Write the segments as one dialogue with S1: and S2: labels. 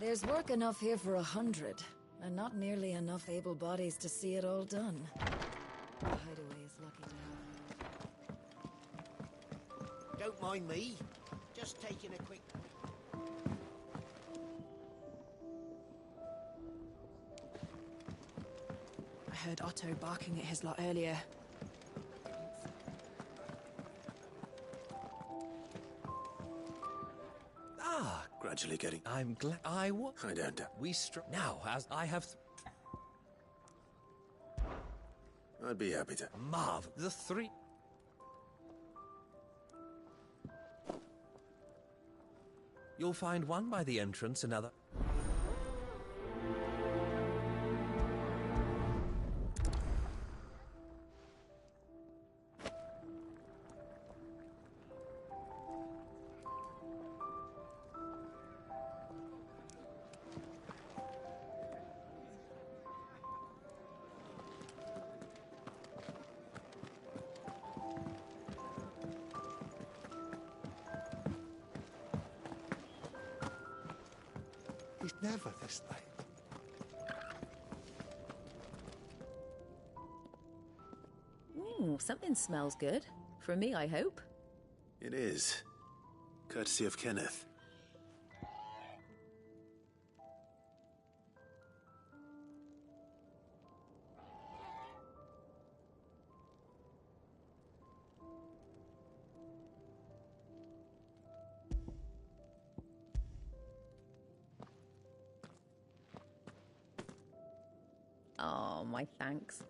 S1: There's work enough here for 100, and not nearly enough able bodies to see it all done. The hideaway is lucky to have.
S2: Don't mind me. Just taking a quick...
S3: I heard Otto barking at his lot earlier.
S4: Gradually getting...
S5: I'm glad
S4: I don't...
S5: We now, as I have...
S4: I'd be happy to...
S5: Marv, the three... You'll find one by the entrance, another...
S6: He's never this late.
S7: Something smells good. For me, I hope.
S4: It is. Courtesy of Kenneth.
S7: Oh, my thanks.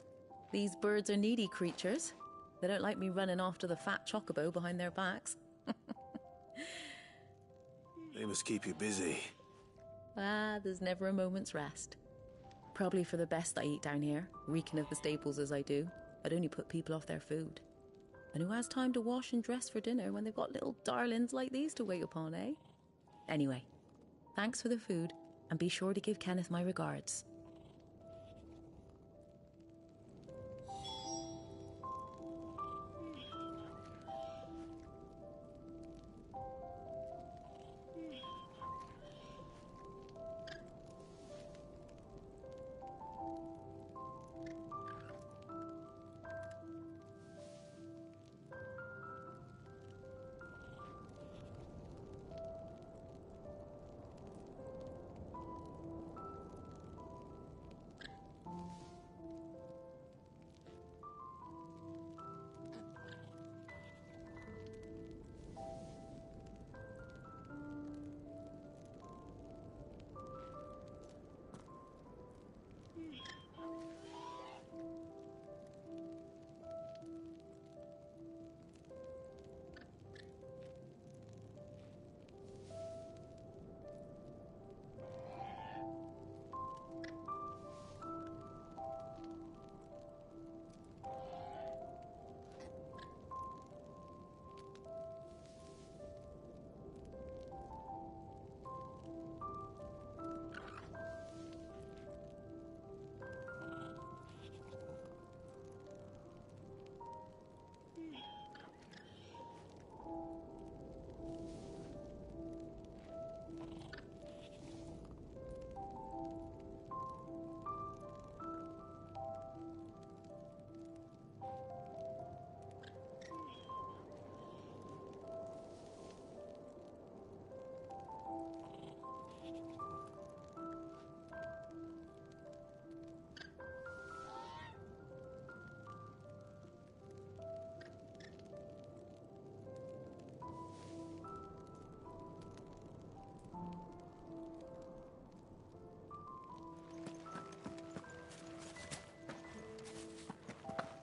S7: These birds are needy creatures. They don't like me running after the fat chocobo behind their backs.
S4: They must keep you busy.
S7: There's never a moment's rest. Probably for the best I eat down here, reeking of the staples as I do. I'd only put people off their food. And who has time to wash and dress for dinner when they've got little darlings like these to wait upon, eh? Anyway, thanks for the food, and be sure to give Kenneth my regards.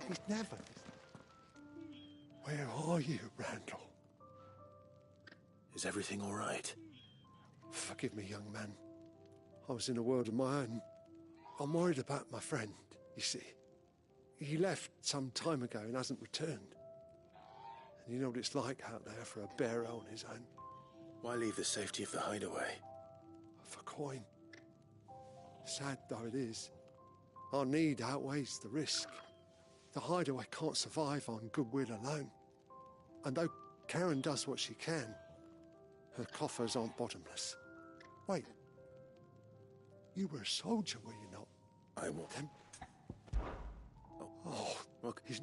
S6: He's never this late. Where are you, Randall?
S4: Is everything all right?
S6: Forgive me, young man. I was in a world of my own. I'm worried about my friend, you see. He left some time ago and hasn't returned. And you know what it's like out there for a bearer on his own.
S4: Why leave the safety of the hideaway?
S6: For coin. Sad though it is, our need outweighs the risk. The hideaway can't survive on goodwill alone. And though Karen does what she can, her coffers aren't bottomless. Wait, You were a soldier, were you not?
S4: I will.
S6: Then...
S4: Oh, look,
S6: he's...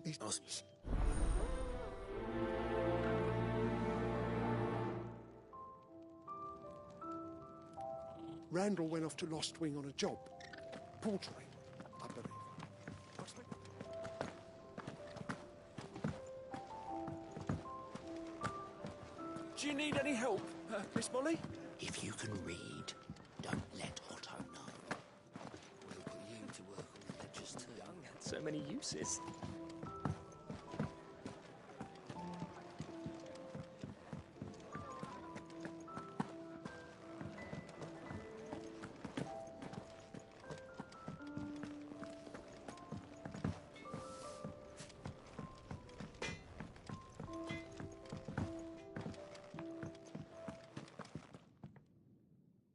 S6: Randall went off to Lost Wing on a job. Portering, I believe.
S8: Do you need any help, Miss Molly?
S2: If you can read, don't let Otto know. We'll put you to work on the ledgers too.
S8: Young had so many uses.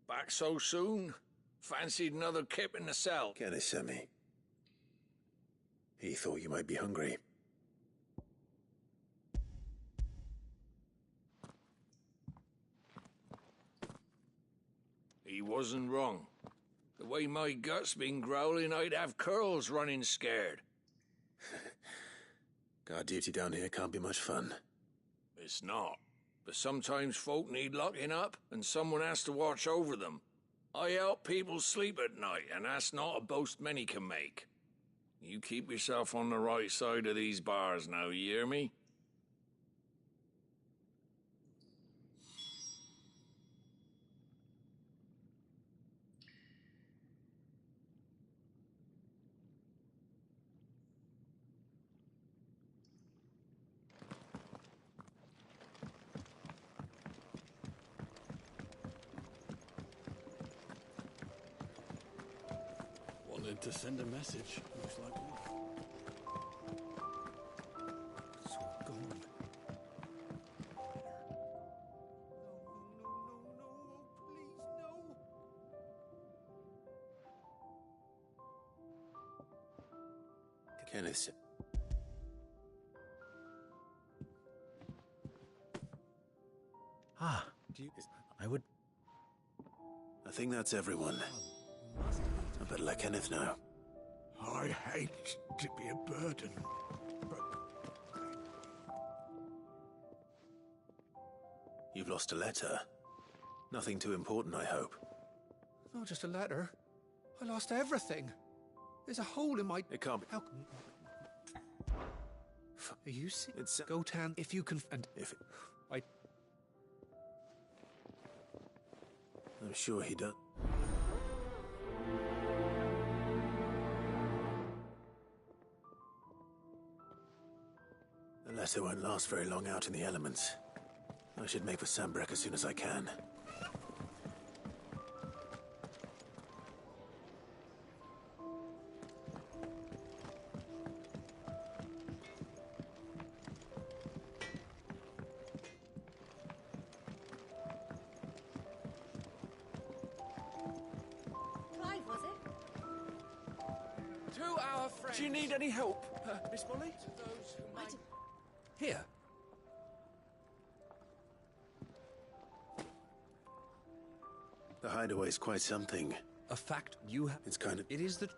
S9: Back so soon? Fancied another kip in the cell.
S4: Kenneth sent me. He thought you might be hungry.
S9: He wasn't wrong. The way my gut's been growling, I'd have curls running scared.
S4: Guard duty down here can't be much fun.
S9: It's not. But sometimes folk need locking up, and someone has to watch over them. I help people sleep at night, and that's not a boast many can make. You keep yourself on the right side of these bars now, you hear me?
S10: Wanted to send a message, most likely.
S6: It's all gone.
S4: Kenneth sent...
S5: Ah, I would...
S4: I think that's everyone. I better let Kenneth know.
S6: I hate to be a burden, but...
S4: You've lost a letter. Nothing too important, I hope.
S6: Not just a letter. I lost everything. There's a hole in my...
S4: It can't be...
S6: How... Are you sick?
S4: It's...
S6: Gotan, if you can... And
S4: If it...
S6: I...
S4: I'm sure he does. The letter won't last very long out in the elements. I should make for Sanbreque as soon as I can.
S1: Clive, was it?
S8: To our friends. Do you need any help, Miss Molly? To those who might... Here.
S4: The hideaway's quite something.
S5: A fact you have...
S4: It's kind of...
S5: It is the...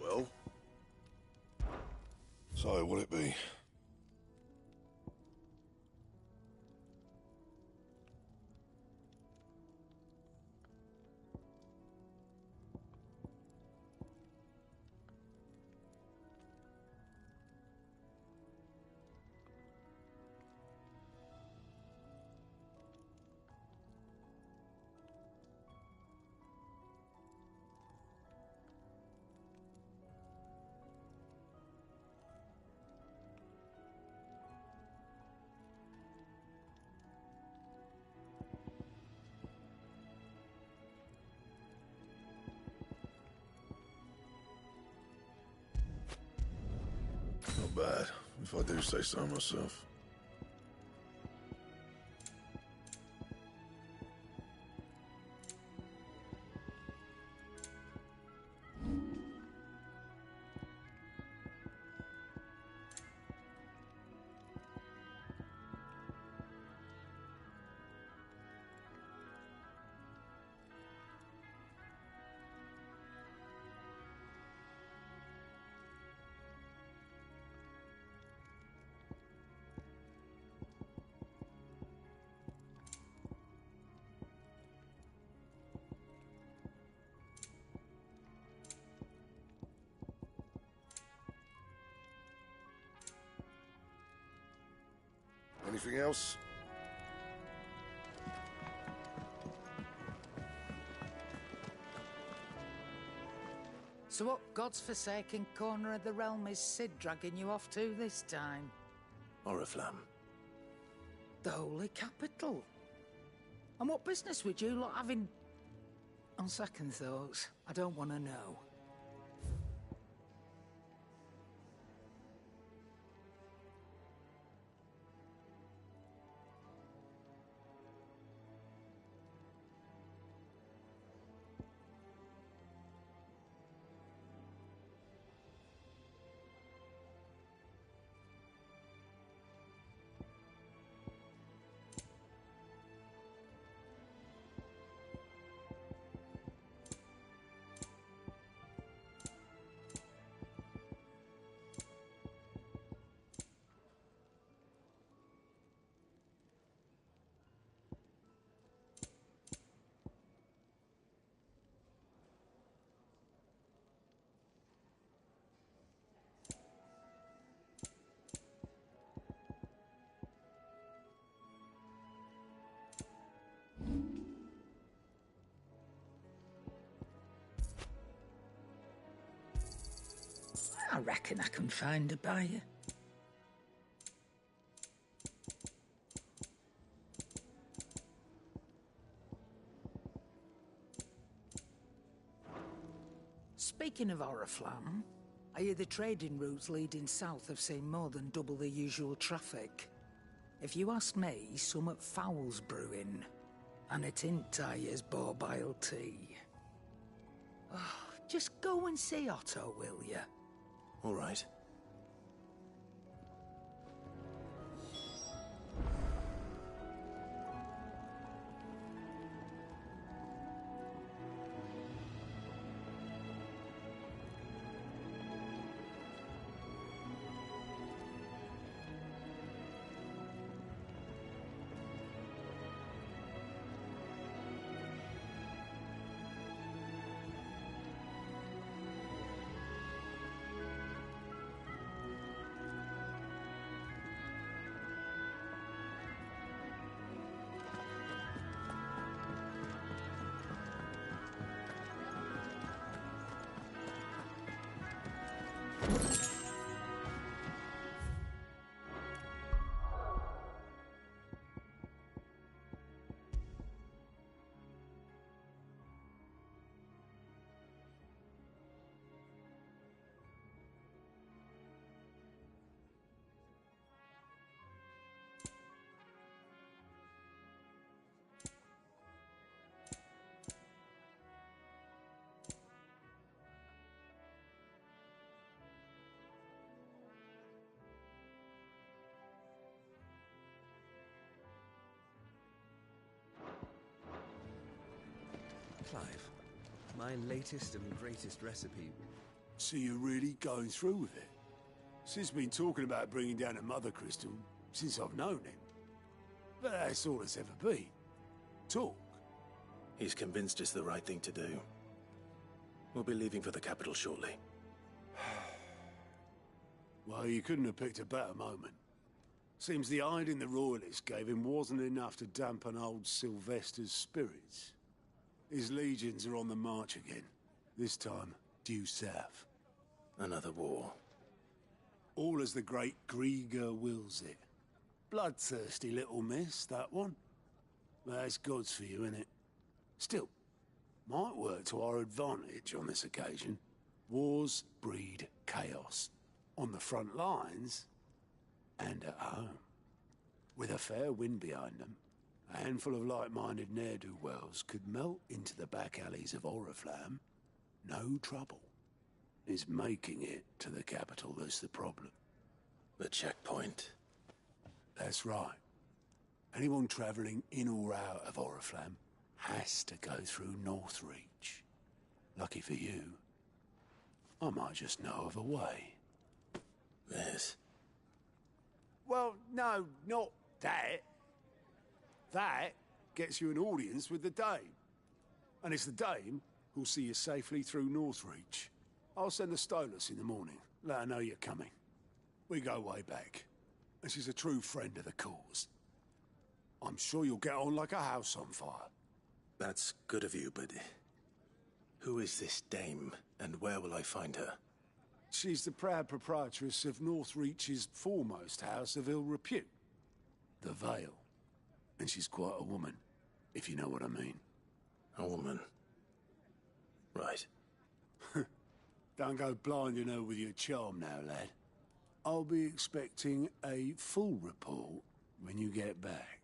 S6: Well?
S11: So, what'll it be? not bad, if I do say so myself. Anything else?
S12: So what god's-forsaken corner of the realm is Cid dragging you off to this time?
S4: Oriflamme.
S12: The Holy Capital. And what business would you lot having... On second thoughts, I don't want to know. I reckon I can find a buyer. Speaking of Oriflamme, I hear the trading routes leading south have seen more than double the usual traffic. If you ask me, somewhat foul's brewing, and it ain't as borbile tea. Oh, just go and see Otto, will you?
S4: All right.
S5: Clive, my latest and greatest recipe.
S13: So you're really going through with it? Sid's been talking about bringing down a mother crystal since I've known him. But that's all it's ever been. Talk.
S4: He's convinced it's the right thing to do. We'll be leaving for the capital shortly.
S13: Well, you couldn't have picked a better moment. Seems the hiding the Royalists gave him wasn't enough to dampen old Sylvester's spirits. His legions are on the march again. This time, due south.
S4: Another war.
S13: All as the great Grieger wills it. Bloodthirsty little miss, that one. That's God's for you, innit? Still, might work to our advantage on this occasion. Wars breed chaos. on the front lines and at home. With a fair wind behind them, a handful of like-minded ne'er-do-wells could melt into the back alleys of Oriflamme. No trouble. It's making it to the capital that's the problem.
S4: The checkpoint.
S13: That's right. Anyone travelling in or out of Oriflamme has to go through Northreach. Lucky for you, I might just know of a way.
S4: Yes.
S13: Well, no, not that. That gets you an audience with the Dame. And it's the Dame who'll see you safely through Northreach. I'll send the Stolas in the morning. Let her know you're coming. We go way back. And she's a true friend of the cause. I'm sure you'll get on like a house on fire.
S4: That's good of you, but who is this dame, and where will I find her?
S13: She's the proud proprietress of Northreach's foremost house of ill repute, the Vale. And she's quite a woman, if you know what I mean.
S4: A woman. Right.
S13: Don't go blinding her with your charm now, lad. I'll be expecting a full report when you get back.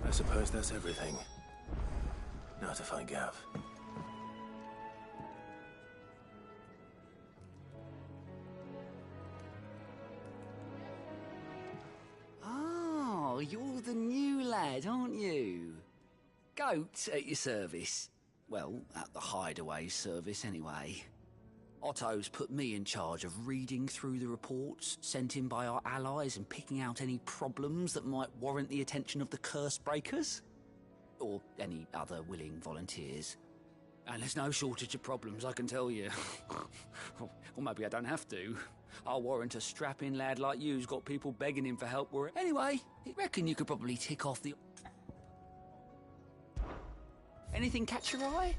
S4: I suppose that's everything. Now to find Gav.
S2: Oh, you're the new lad, aren't you? Goat at your service. Well, at the Hideaway service, anyway. Otto's put me in charge of reading through the reports sent in by our allies and picking out any problems that might warrant the attention of the Curse Breakers. Or any other willing volunteers. And there's no shortage of problems, I can tell you. Or maybe I don't have to. I'll warrant a strapping lad like you's got people begging him for help where... Anyway, I reckon you could probably tick off the... Anything catch your eye?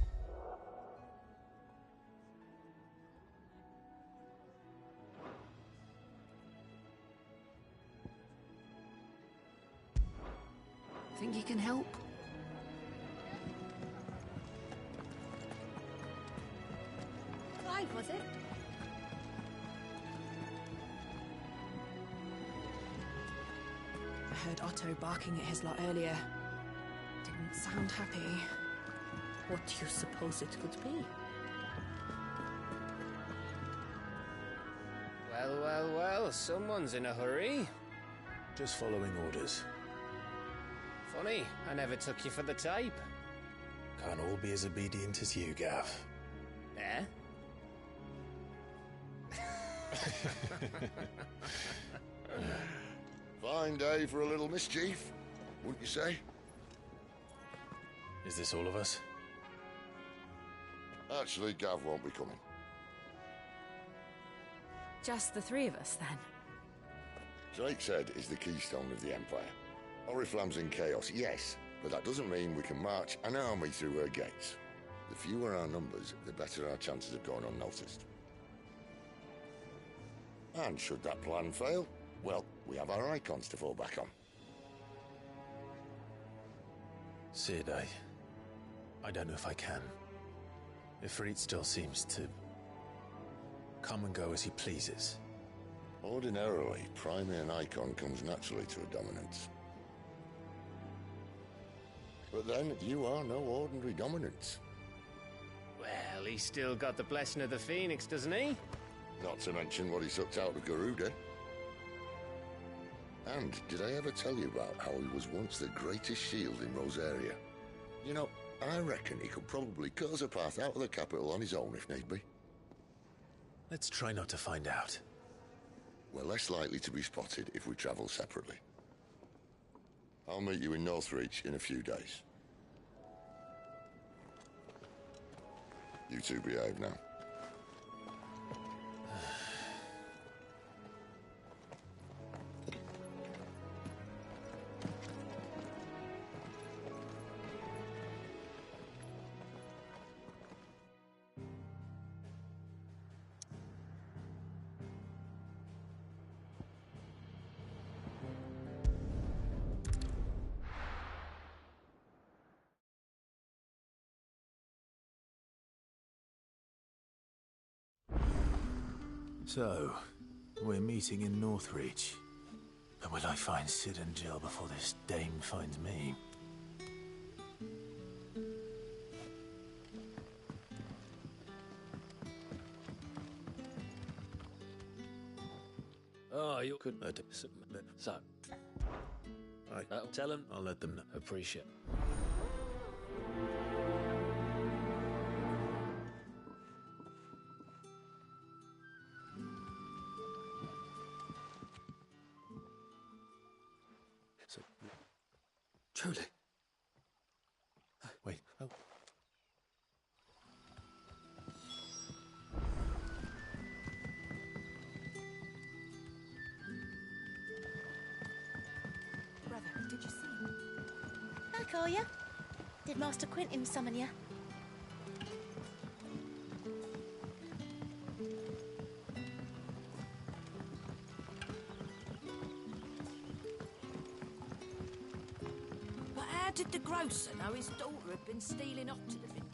S2: Think you can help?
S3: Clive, was it? I heard Otto barking at his lot earlier. Didn't sound happy.
S7: What do you suppose it could be?
S14: Well, someone's in a hurry.
S4: Just following orders.
S14: Funny, I never took you for the type.
S4: Can't all be as obedient as you, Gav.
S14: Eh?
S11: Fine day for a little mischief, wouldn't you say?
S4: Is this all of us?
S11: Actually, Gav won't be coming.
S3: Just the three of us, then?
S11: Drake's Head is the keystone of the Empire. Oriflamme's in chaos, yes, but that doesn't mean we can march an army through her gates. The fewer our numbers, the better our chances of going unnoticed. And should that plan fail, well, we have our icons to fall back on.
S4: Sid, I don't know if I can. Ifrit still seems to come and go as he pleases.
S11: Ordinarily, priming an icon comes naturally to a dominance. But then, you are no ordinary dominance.
S14: Well, he's still got the blessing of the Phoenix, doesn't he?
S11: Not to mention what he sucked out of Garuda. And did I ever tell you about how he was once the greatest shield in Rosaria? You know, I reckon he could probably cut us a path out of the capital on his own if need be.
S4: Let's try not to find out.
S11: We're less likely to be spotted if we travel separately. I'll meet you in Northreach in a few days. You two behave now.
S4: So, we're meeting in Northreach. But will I find Sid and Jill before this dame finds me?
S8: Oh, you could submit. So, tell them.
S4: I'll let them know.
S8: Appreciate.
S2: Truly.
S4: Wait. Oh.
S3: Brother, did you see him?
S15: Back, are ya? Did Master Quentin summon ya?
S16: But how did the grocer know his daughter had been stealing off to the vineyard?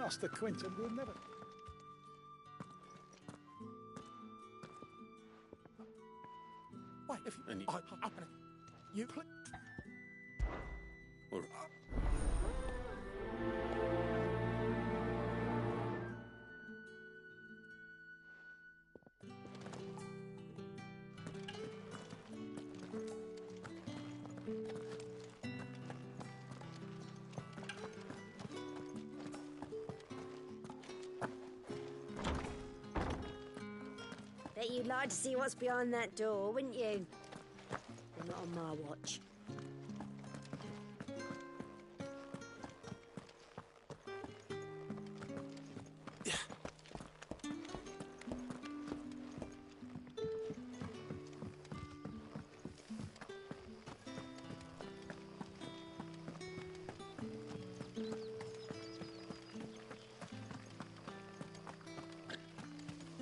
S17: Master Quentin will never... Wait, if you... You play...
S13: Or...
S18: Bet you'd like to see what's behind that door, wouldn't you? Well, not on my watch.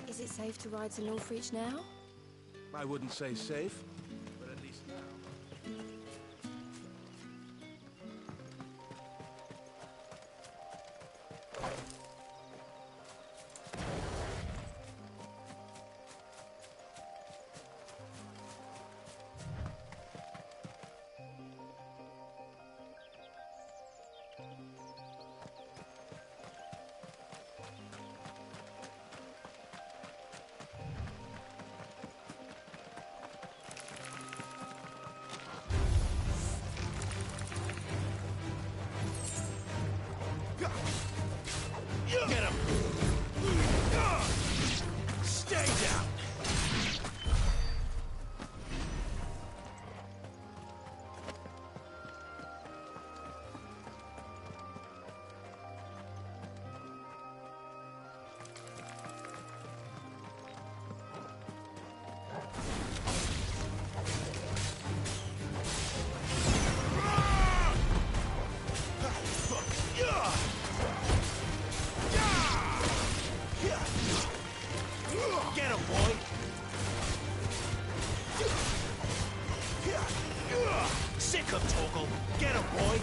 S3: Is it safe to ride to Northreach now?
S8: I wouldn't say safe, but at least now.
S19: Get him! Stay down! Get him, boy! Sick of Torgal! Get him, boy!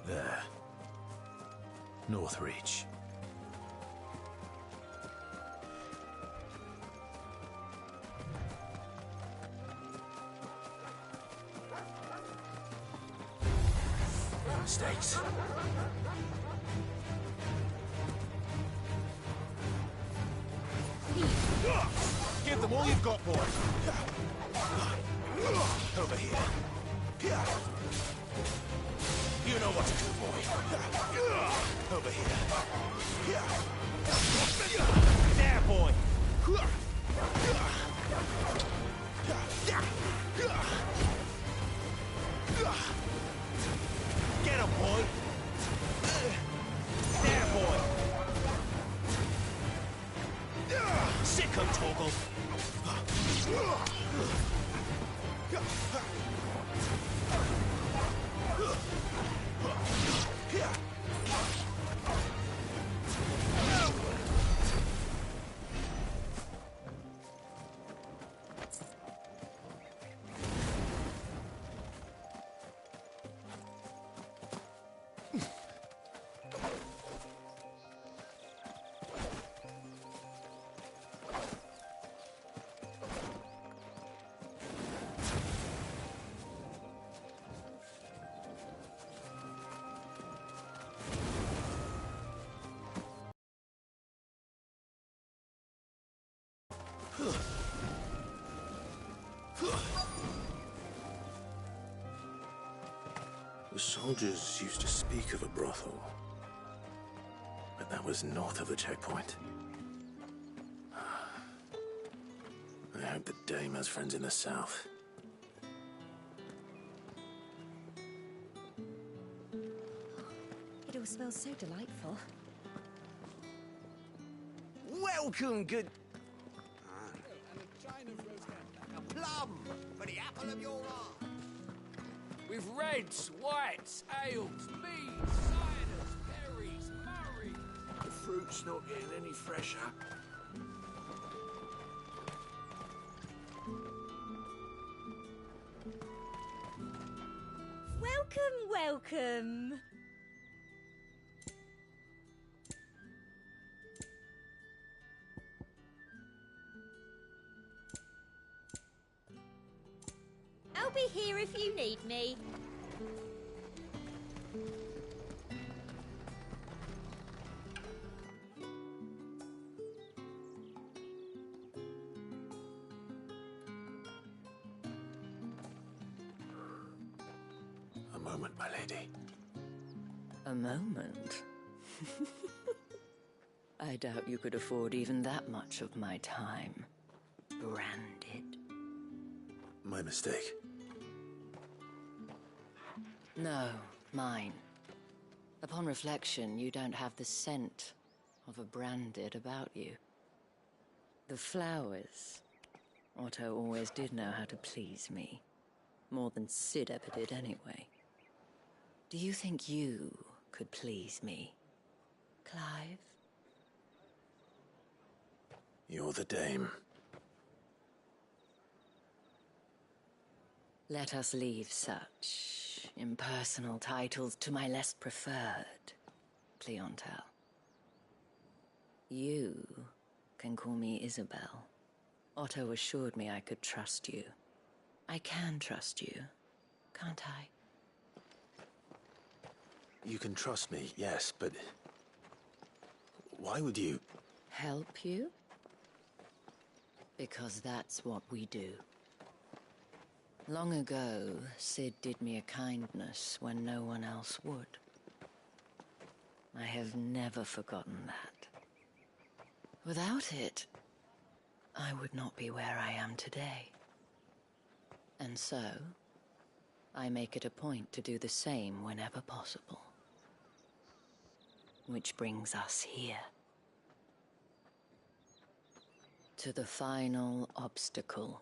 S4: There. Northreach.
S19: Mistakes. Give them all you've got, boy. Over here. You know what to do, boy. Over here. There, boy. Get him, boy. There, boy. Sick of Torgal.
S4: The soldiers used to speak of a brothel, but that was north of the checkpoint. I hope the dame has friends in the south.
S15: It all smells so delightful.
S20: Welcome, good...
S19: A plum for the apple of your eye.
S9: With reds, whites, ales, meads, ciders, berries, murray. The fruit's not getting any fresher.
S15: Welcome, welcome. I'll be here if you need me.
S4: A moment, my lady.
S7: A moment? I doubt you could afford even that much of my time. Branded.
S4: My mistake.
S7: No, mine. Upon reflection, you don't have the scent of a branded about you. The flowers. Otto always did know how to please me. More than Sid ever did anyway. Do you think you could please me, Clive?
S4: You're the dame.
S7: Let us leave such impersonal titles to my less preferred clientele. You can call me Isabel. Otto assured me I could trust you. I can trust you, can't I?
S4: You can trust me, yes, but... why would you...
S7: Help you? Because that's what we do. Long ago, Sid did me a kindness when no one else would. I have never forgotten that. Without it, I would not be where I am today. And so, I make it a point to do the same whenever possible. Which brings us here. To the final obstacle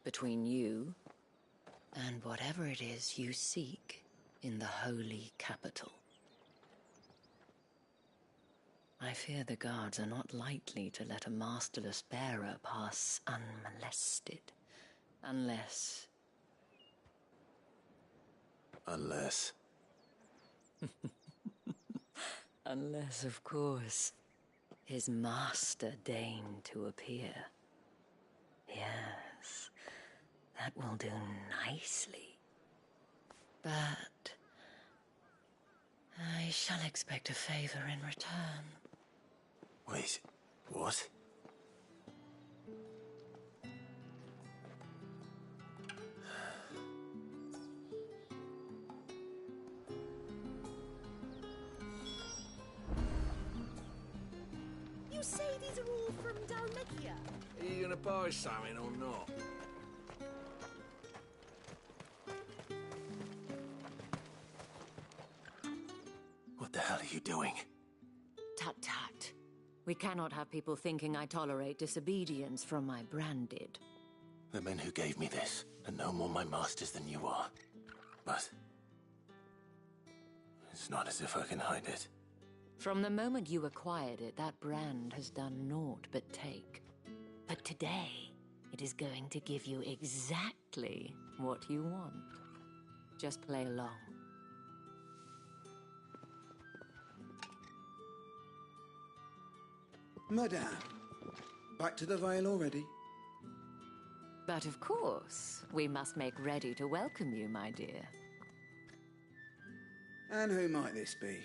S7: between you and whatever it is you seek in the holy capital. I fear the guards are not likely to let a masterless bearer pass unmolested, unless...
S4: Unless...
S7: Unless, of course, his master deigned to appear. Yes, that will do nicely. But I shall expect a favor in return.
S4: Wait, what?
S15: You say these are all from Dhalmekia?
S9: Are you gonna buy something or not?
S4: What the hell are you doing?
S7: Tut tut. We cannot have people thinking I tolerate disobedience from my branded.
S4: The men who gave me this are no more my masters than you are. But... it's not as if I can hide it.
S7: From the moment you acquired it, that brand has done naught but take. But today, it is going to give you exactly what you want. Just play along.
S21: Madame, back to the Vale already?
S7: But of course, we must make ready to welcome you, my dear.
S21: And who might this be?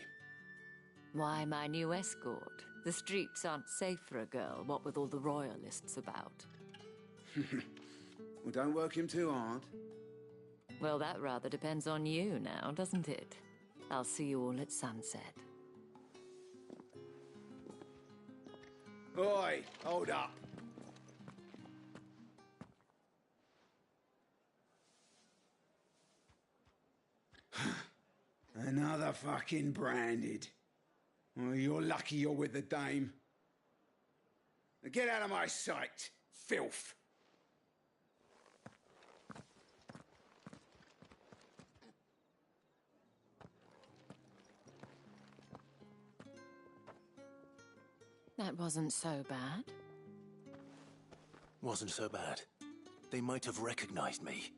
S7: Why, my new escort. The streets aren't safe for a girl, what with all the royalists about.
S21: Well, don't work him too hard.
S10: Well, that rather depends on you now, doesn't it? I'll see you all at sunset.
S21: Oi, hold up. Another fucking branded. Well, you're lucky you're with the dame. Now get out of my sight, filth.
S10: That wasn't so bad.
S4: Wasn't so bad. They might have recognized me.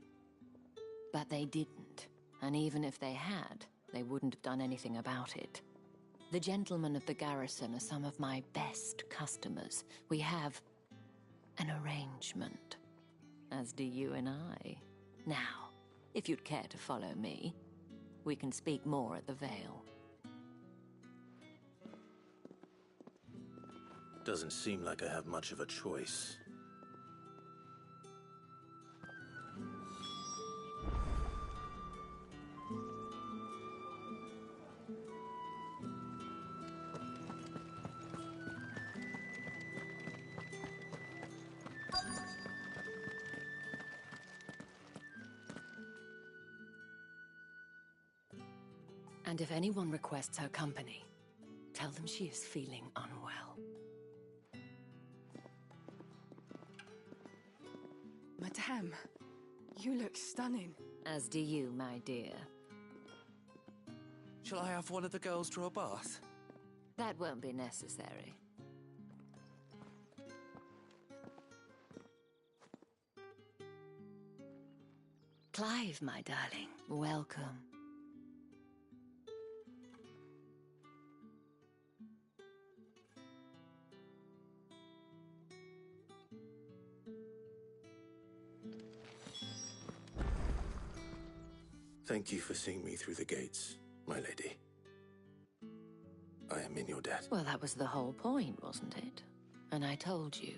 S10: But they didn't. And even if they had, they wouldn't have done anything about it. The gentlemen of the garrison are some of my best customers. We have an arrangement, as do you and I. Now, if you'd care to follow me, we can speak more at the Vale.
S4: Doesn't seem like I have much of a choice.
S10: And if anyone requests her company, tell them she is feeling unwell.
S3: Madame, you look stunning.
S10: As do you, my dear.
S8: Shall I have one of the girls draw a bath?
S10: That won't be necessary. Clive, my darling, welcome.
S4: Thank you for seeing me through the gates, my lady. I am in your debt.
S10: Well, that was the whole point, wasn't it? And I told you,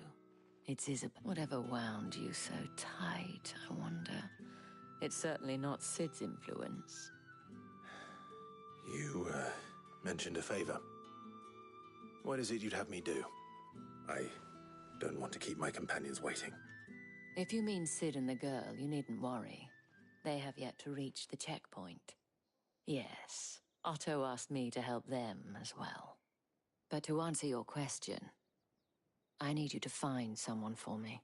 S10: it's Isabel. Whatever wound you so tight, I wonder. It's certainly not Sid's influence.
S4: You, mentioned a favor. What is it you'd have me do? I don't want to keep my companions waiting.
S10: If you mean Sid and the girl, you needn't worry. They have yet to reach the checkpoint. Yes, Otto asked me to help them as well. But to answer your question, I need you to find someone for me.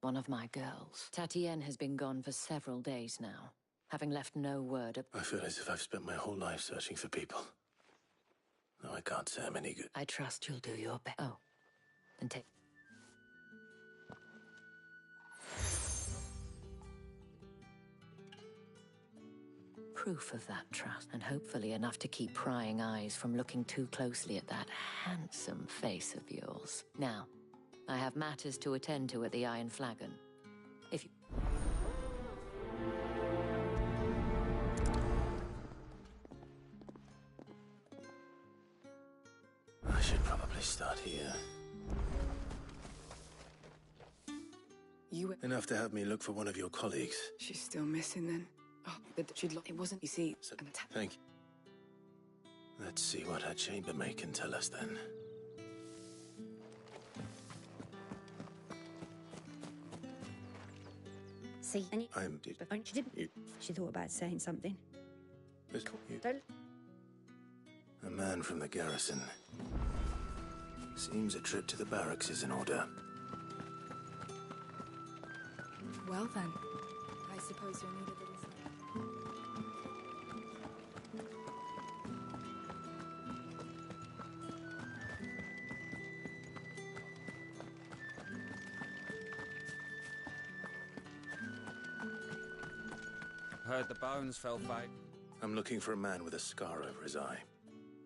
S10: One of my girls. Tatienne has been gone for several days now, having left no word of—
S4: I feel as if I've spent my whole life searching for people. No, I can't say I'm any good.
S10: I trust you'll do your best. Oh, and take— proof of that trust, and hopefully enough to keep prying eyes from looking too closely at that handsome face of yours. Now, I have matters to attend to at the Iron Flagon. If you—
S4: I should probably start here.
S3: You—
S4: Enough to have me look for one of your colleagues.
S3: She's still missing then. Oh, but it wasn't, you see, an attack.
S4: Thank you. Let's see what her chambermaid can tell us then.
S18: See, and
S4: she
S18: didn't. She thought about saying something. Don't.
S4: A man from the garrison. Seems a trip to the barracks is in order.
S3: Well then, I suppose you'll need a little something.
S8: Heard the bones fell fake.
S4: I'm looking for a man with a scar over his eye.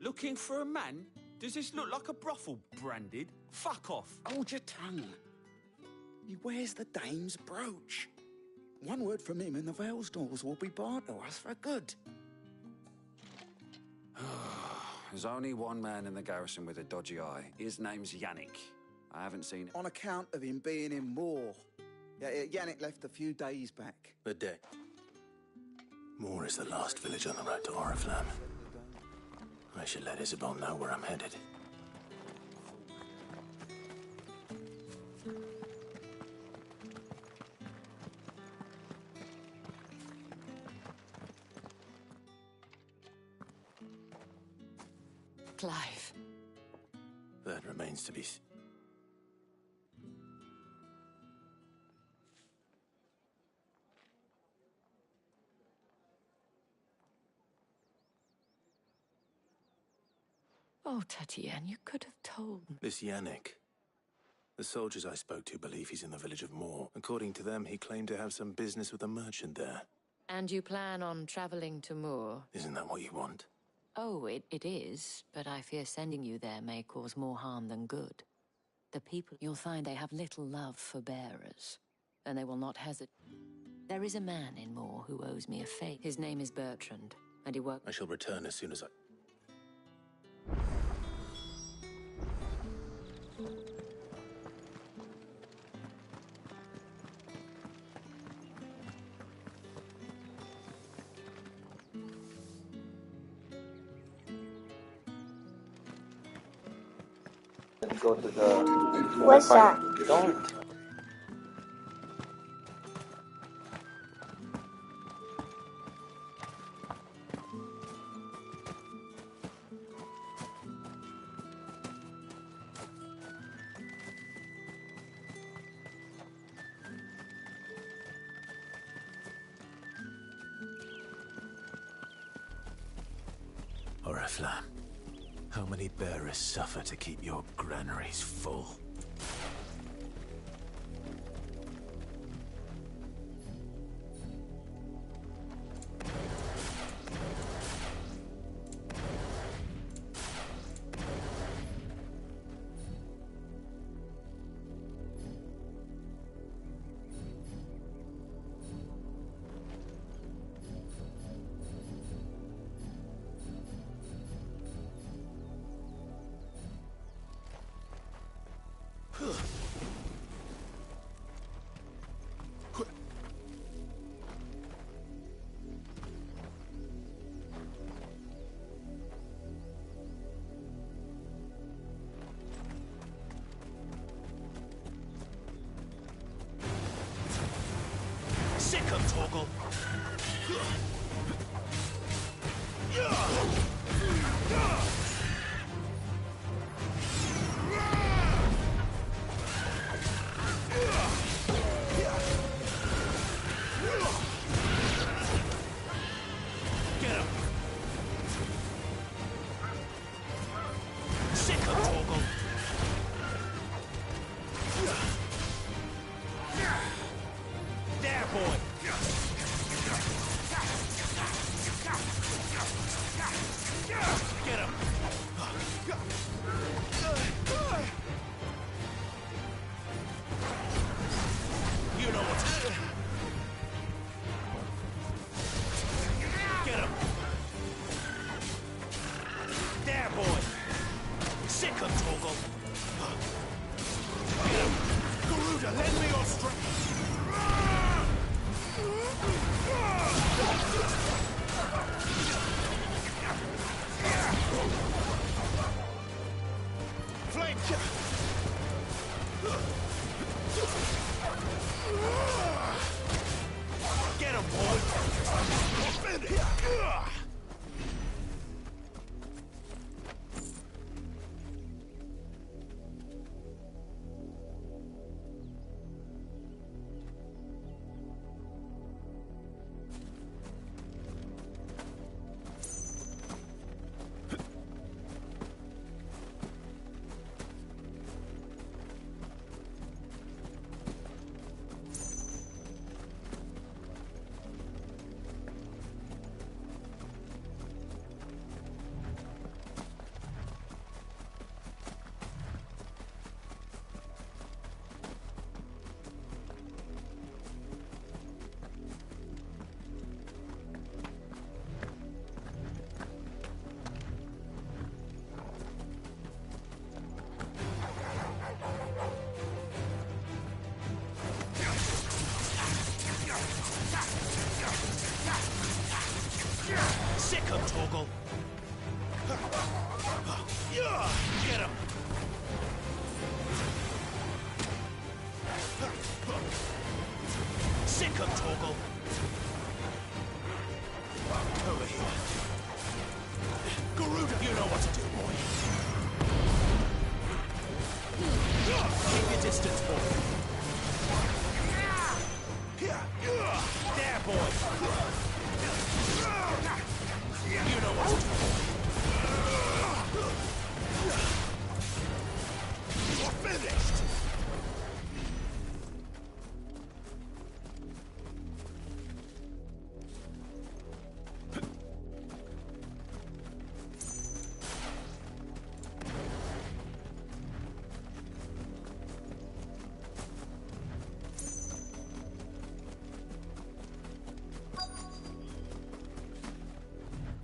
S19: Looking for a man? Does this look like a brothel, Branded? Fuck off.
S21: Hold your tongue. He wears the dame's brooch. One word from him and the Vale's doors will be barred to us for good.
S22: There's only one man in the garrison with a dodgy eye. His name's Yannick. I haven't seen him.
S21: On account of him being in war.
S1: Yannick left a few days back.
S4: A day. Moor is the last village on the road to Oriflamme. I should let Isabel know where I'm headed.
S10: Clive.
S4: That remains to be...
S10: Oh, Tatienne, you could have told me.
S4: This Yannick. The soldiers I spoke to believe he's in the village of Moor. According to them, he claimed to have some business with a merchant there.
S10: And you plan on traveling to Moor?
S4: Isn't that what you want?
S10: Oh, it is, but I fear sending you there may cause more harm than good. The people, you'll find they have little love for bearers, and they will not hesitate. There is a man in Moor who owes me a favor. His name is Bertrand, and he works...
S4: I shall return as soon as I...
S6: Go to the...
S18: What's that?
S6: Don't.
S4: Oriflamme. How many bearers suffer to keep your granaries full?
S23: Sick of Torgal. Get him. Sick of Torgal. There, boy. Get him. You know what to do. Get him. There, boy. Sick of Torgal. Get him. Garuda, lend me your strength. Flank! Get him, boy! Spin it! Torgal. Get him! Sick him, Torgal. Over here. Garuda, you know what to do, boy. Keep your distance, boy. There, boy. You know what to do, boy. You're finished.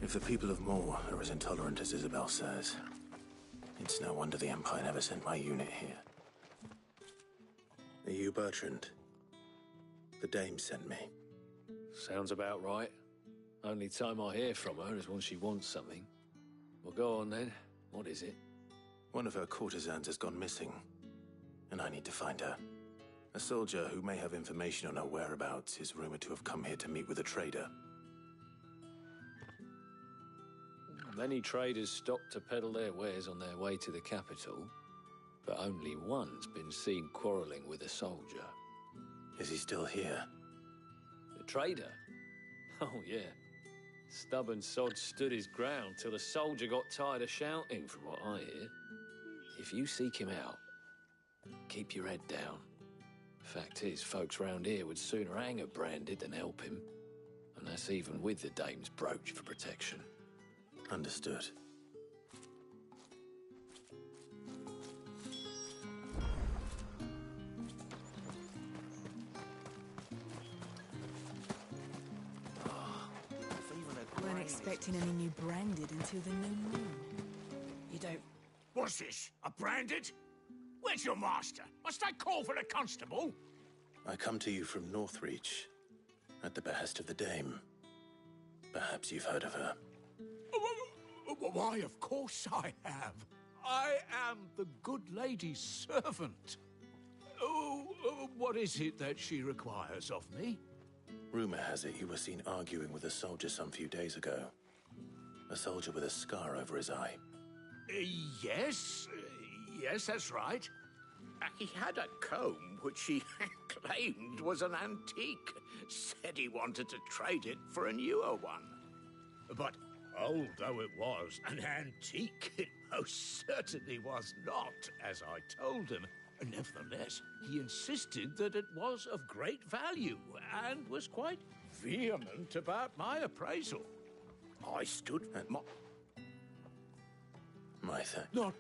S4: If the people of Moor are as intolerant as Isabel says, it's no wonder the Empire never sent my unit here. Are you Bertrand? The Dame sent me.
S5: Sounds about right. Only time I hear from her is when she wants something. Well, go on then. What is it?
S4: One of her courtesans has gone missing, and I need to find her. A soldier who may have information on her whereabouts is rumored to have come here to meet with a trader.
S5: Many traders stop to peddle their wares on their way to the capital, but only one's been seen quarrelling with a soldier.
S4: Is he still here?
S5: The trader? Oh, yeah. Stubborn sod stood his ground till the soldier got tired of shouting, from what I hear. If you seek him out, keep your head down. Fact is, folks round here would sooner hang a Branded than help him. And that's even with the Dame's brooch for protection.
S4: Understood.
S3: Weren't expecting any new Branded until the new moon. You don't...
S23: What's this? A Branded? Where's your master? Must I call for the constable?
S4: I come to you from Northreach, at the behest of the Dame. Perhaps you've heard of her.
S23: Why, of course I have. I am the good lady's servant. What is it that she requires of me?
S4: Rumor has it you were seen arguing with a soldier some few days ago. A soldier with a scar over his eye.
S23: Yes, that's right. He had a comb which he claimed was an antique. Said he wanted to trade it for a newer one. But old though it was, an antique it most certainly was not, as I told him. Nevertheless, he insisted that it was of great value, and was quite vehement about my appraisal. I stood at my...
S4: Mytha.
S23: Not...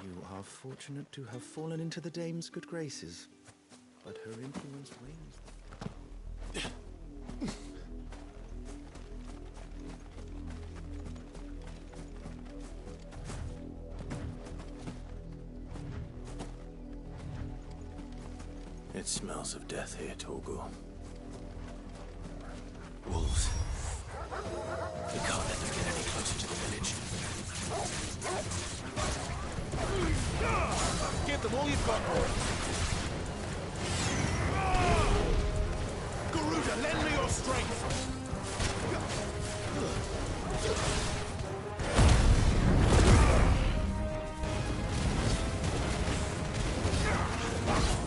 S1: You are fortunate to have fallen into the Dame's good graces, but her influence wanes.
S4: It smells of death here, Torgal.
S5: Wolves. We can't let them get any closer to the village.
S23: Give them all you've got, boy. Garuda, lend me your strength.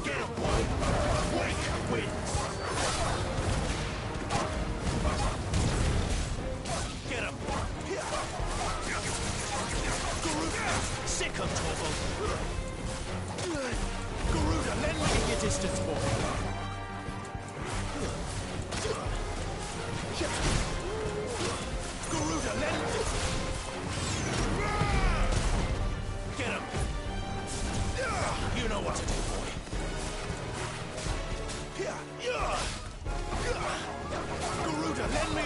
S23: Get him, boy. Wake wins. Get him. Garuda, sick of Torgal. Garuda, lend me your distance, boy. Garuda, lend me. Get him. You know what to do, boy. Garuda, lend me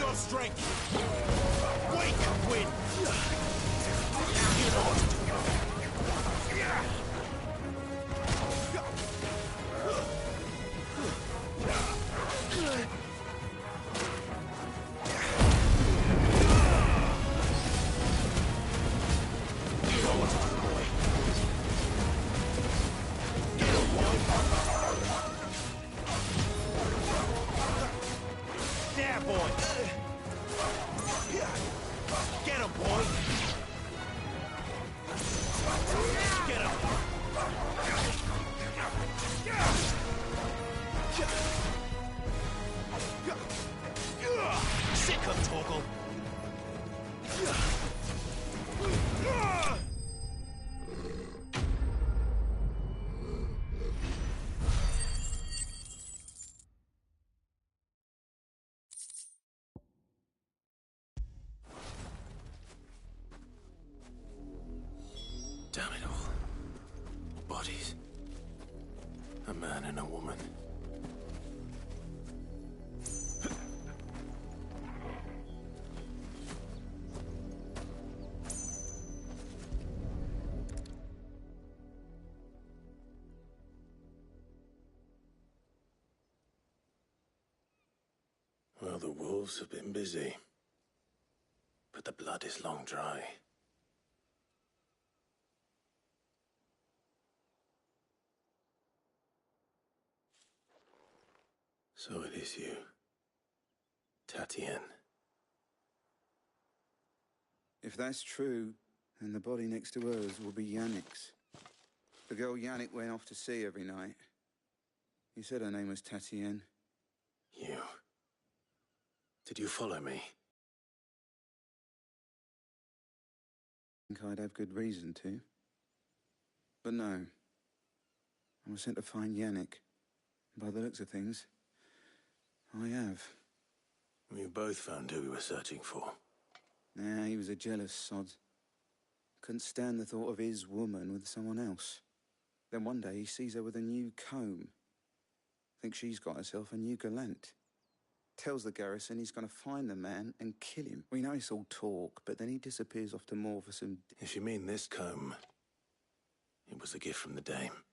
S4: A man and a woman. Well, the wolves have been busy, but the blood is long dry. So it is you, Tatien.
S21: If that's true, then the body next to hers will be Yannick's. The girl Yannick went off to sea every night. You said her name was Tatien.
S4: You. Did you follow me?
S21: I think I'd have good reason to. But no. I was sent to find Yannick. By the looks of things, I have.
S4: We both found who we were searching for.
S21: Nah, he was a jealous sod. Couldn't stand the thought of his woman with someone else. Then one day he sees her with a new comb. Thinks she's got herself a new gallant. Tells the garrison he's going to find the man and kill him. We know it's all talk, but then he disappears off to Moor for some...
S4: If you mean this comb, it was a gift from the dame.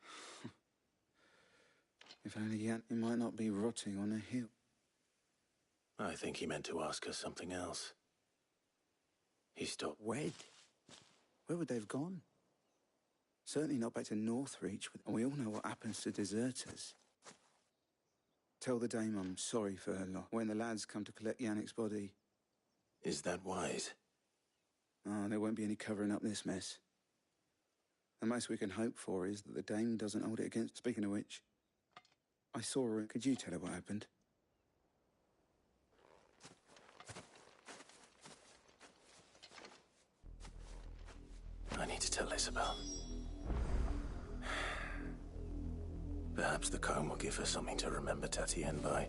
S21: If only yet he might not be rotting on a hill.
S4: I think he meant to ask us something else. He stopped.
S21: Wed? Where would they have gone? Certainly not back to Northreach, and we all know what happens to deserters. Tell the dame I'm sorry for her lot when the lads come to collect Yannick's body.
S4: Is that wise?
S21: Oh, there won't be any covering up this mess. The most we can hope for is that the dame doesn't hold it against... Speaking of which, I saw her. Could you tell her what happened?
S4: I need to tell Isabel. Perhaps the comb will give her something to remember Tatien by.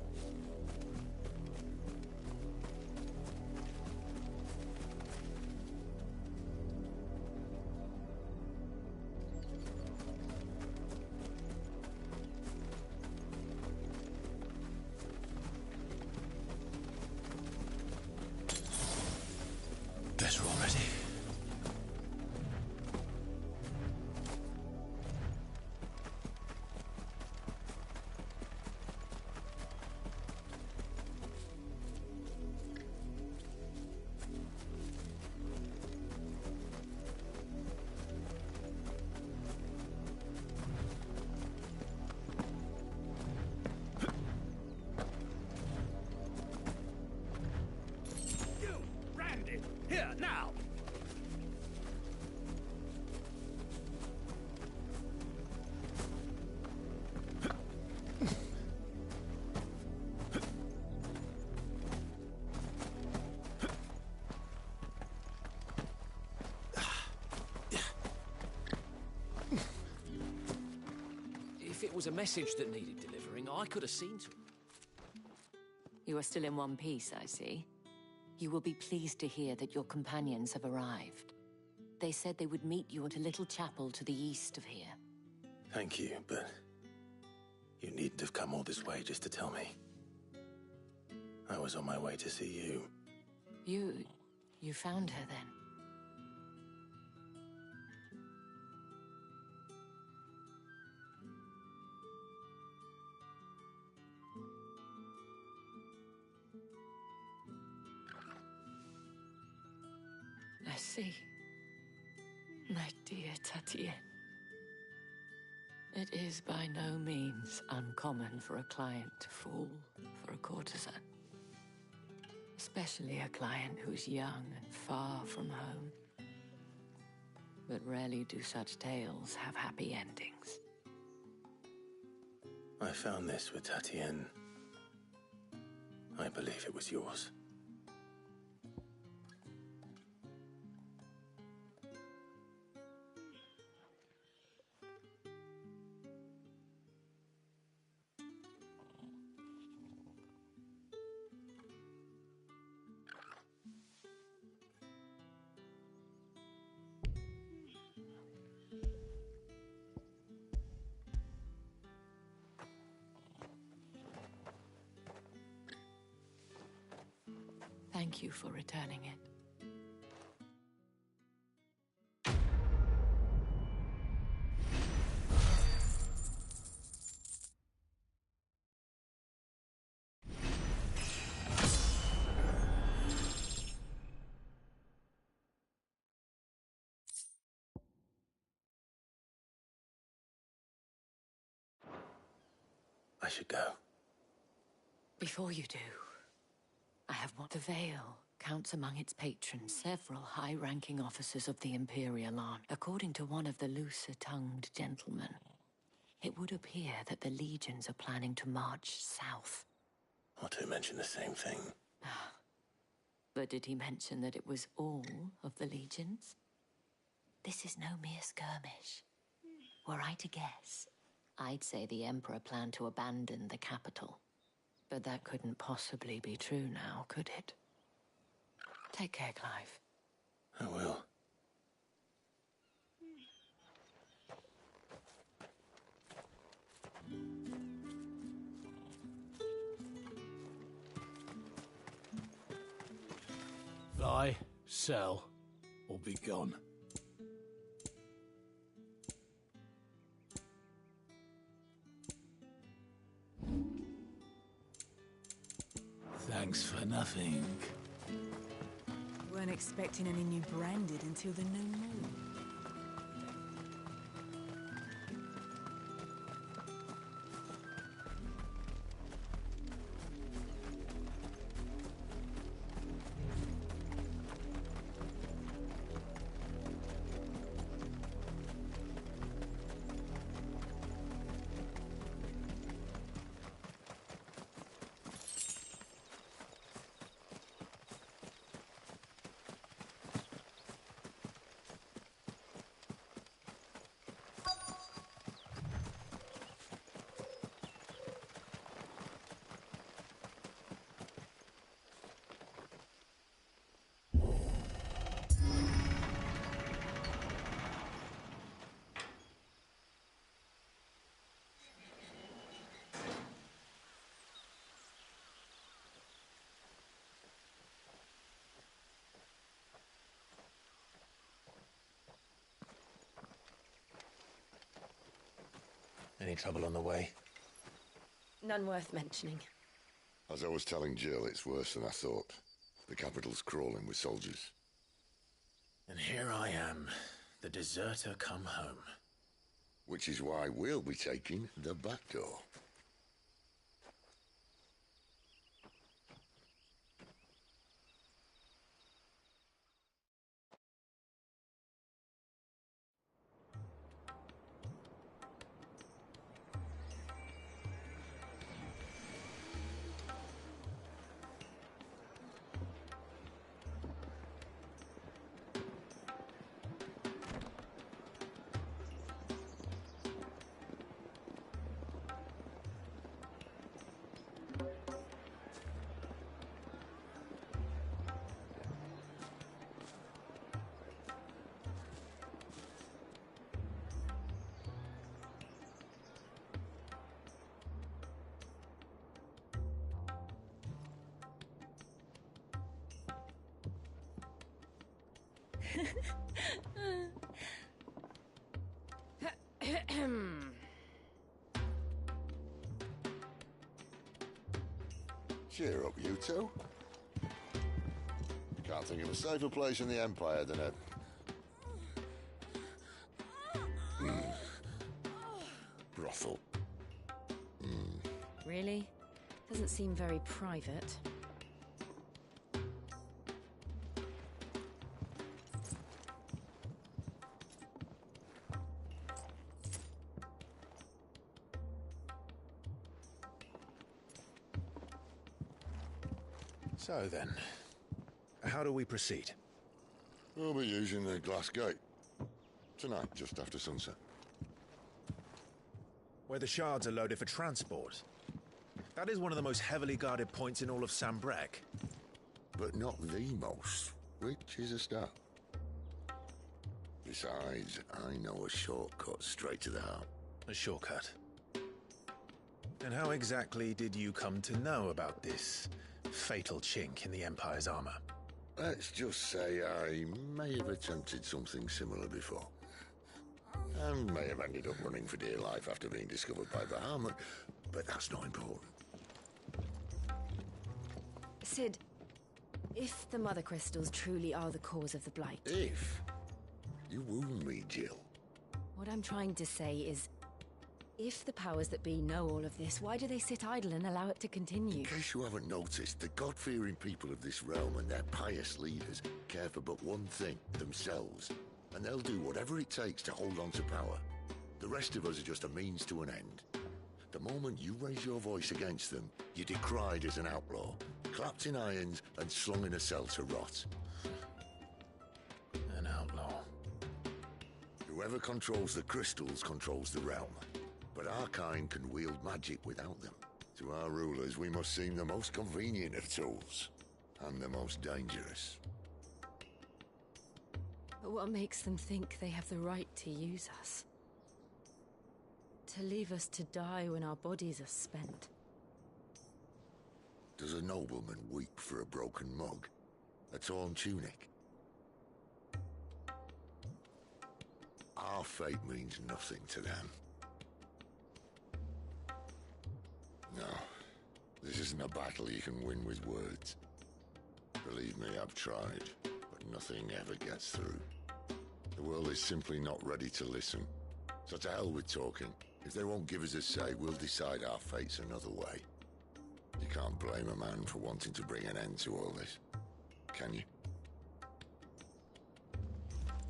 S4: Better already.
S8: Here, now!
S5: If it was a message that needed delivering, I could have seen to it.
S10: You are still in one piece, I see. You will be pleased to hear that your companions have arrived. They said they would meet you at a little chapel to the east of here.
S4: Thank you, but you needn't have come all this way just to tell me. I was on my way to see you.
S10: You found her then? I see. My dear Tatien. It is by no means uncommon for a client to fall for a courtesan. Especially a client who's young and far from home. But rarely do such tales have happy endings.
S4: I found this with Tatien. I believe it was yours.
S10: Thank you for returning it.
S4: I should go.
S10: Before you do, I have what the Vale counts among its patrons several high-ranking officers of the Imperial Army. According to one of the looser-tongued gentlemen, it would appear that the legions are planning to march south.
S4: Otto mentioned the same thing.
S10: But did he mention that it was all of the legions? This is no mere skirmish. Were I to guess, I'd say the Emperor planned to abandon the capital. But that couldn't possibly be true now, could it? Take care, Clive.
S4: I will.
S11: Buy, sell, or be gone. Thanks for nothing.
S3: Weren't expecting any new branded until the new moon.
S4: Any trouble on the way?
S12: None worth mentioning.
S14: As I was telling Jill, it's worse than I thought. The capital's crawling with soldiers.
S4: And here I am, the deserter come home.
S14: Which is why we'll be taking the back door. Cheer up, you two. Can't think of a safer place in the Empire than a... brothel.
S3: Really? Doesn't seem very private.
S4: So then, how do we proceed?
S14: We'll be using the Glass Gate. Tonight, just after sunset.
S4: Where the shards are loaded for transport. That is one of the most heavily guarded points in all of Sambrec.
S14: But not the most, which is a start. Besides, I know a shortcut straight to the heart.
S4: A shortcut? And how exactly did you come to know about this fatal chink in the Empire's armor.
S14: Let's just say I may have attempted something similar before. And may have ended up running for dear life after being discovered by Bahamut, but that's not important.
S12: Cid, if the Mother Crystals truly are the cause of the Blight...
S14: If? You wound me, Jill.
S12: What I'm trying to say is, if the powers that be know all of this, why do they sit idle and allow it to continue?
S14: In case you haven't noticed, the God-fearing people of this realm and their pious leaders care for but one thing, themselves. And they'll do whatever it takes to hold on to power. The rest of us are just a means to an end. The moment you raise your voice against them, you're decried as an outlaw, clapped in irons and slung in a cell to rot.
S4: An outlaw.
S14: Whoever controls the crystals controls the realm. But our kind can wield magic without them. To our rulers, we must seem the most convenient of tools, and the most dangerous.
S12: But what makes them think they have the right to use us? To leave us to die when our bodies are spent?
S14: Does a nobleman weep for a broken mug? A torn tunic? Our fate means nothing to them. No, this isn't a battle you can win with words. Believe me, I've tried, but nothing ever gets through. The world is simply not ready to listen. So to hell with talking. If they won't give us a say, we'll decide our fates another way. You can't blame a man for wanting to bring an end to all this, can you?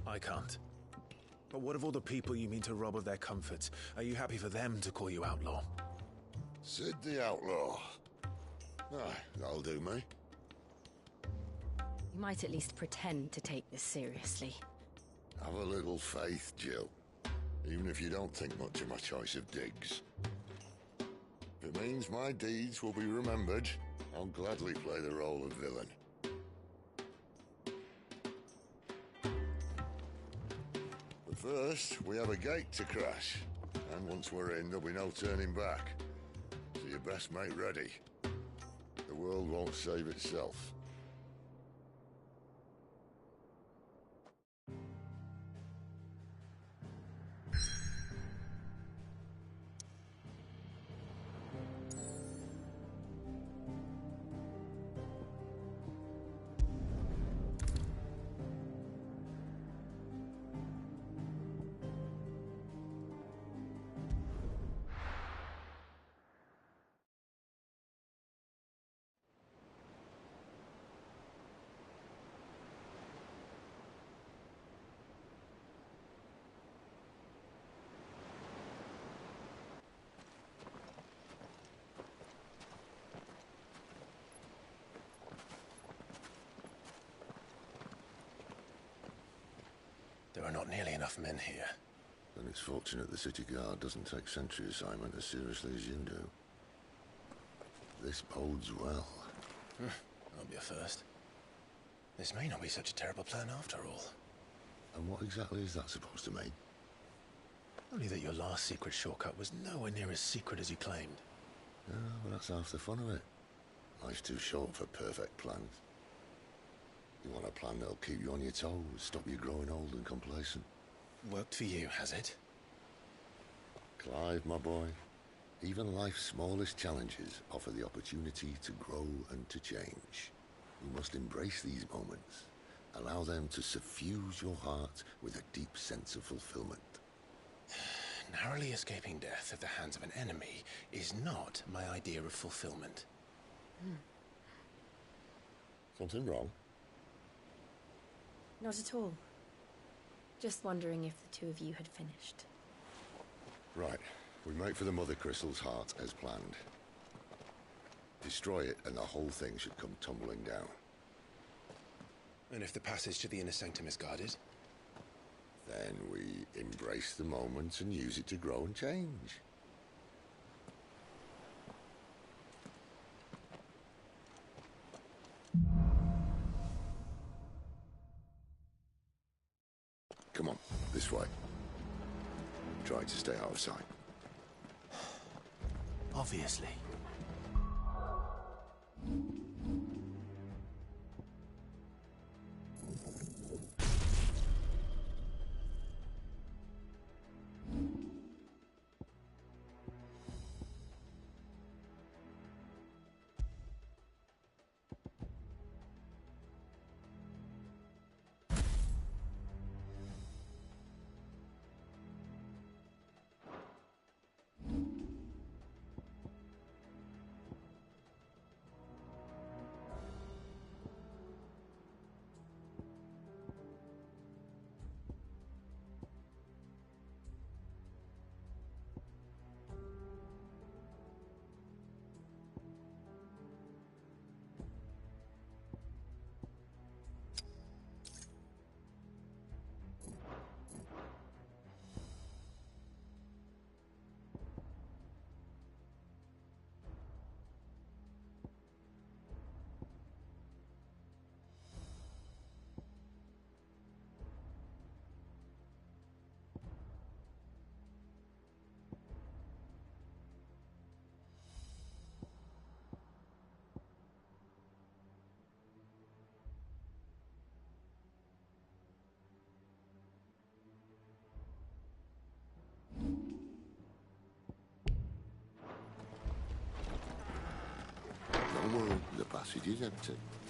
S4: I can't. But what of all the people you mean to rob of their comforts? Are you happy for them to call you outlaw?
S14: Cid the Outlaw. Ah, that'll do me.
S12: You might at least pretend to take this seriously.
S14: Have a little faith, Jill. Even if you don't think much of my choice of digs. If it means my deeds will be remembered, I'll gladly play the role of villain. But first, we have a gate to crash. And once we're in, there'll be no turning back. So you best make ready. The world won't save itself.
S4: There are not nearly enough men here.
S14: Then it's fortunate the city guard doesn't take sentry assignment as seriously as you do. This bodes well.
S4: That'll be a first. This may not be such a terrible plan after all.
S14: And what exactly is that supposed to mean?
S4: Only that your last secret shortcut was nowhere near as secret as you claimed.
S14: Yeah, but that's half the fun of it. Life's too short for perfect plans. You want a plan that'll keep you on your toes, stop you growing old and complacent.
S4: Worked for you, has it?
S14: Clive, my boy, even life's smallest challenges offer the opportunity to grow and to change. You must embrace these moments. Allow them to suffuse your heart with a deep sense of fulfillment.
S4: Narrowly escaping death at the hands of an enemy is not my idea of fulfillment.
S14: Something wrong?
S12: Not at all. Just wondering if the two of you had finished.
S14: Right. We make for the Mother Crystal's heart as planned. Destroy it and the whole thing should come tumbling down.
S4: And if the passage to the inner sanctum is guarded?
S14: Then we embrace the moment and use it to grow and change. Come on, this way. Try to stay out of sight.
S4: Obviously.
S14: he did have to.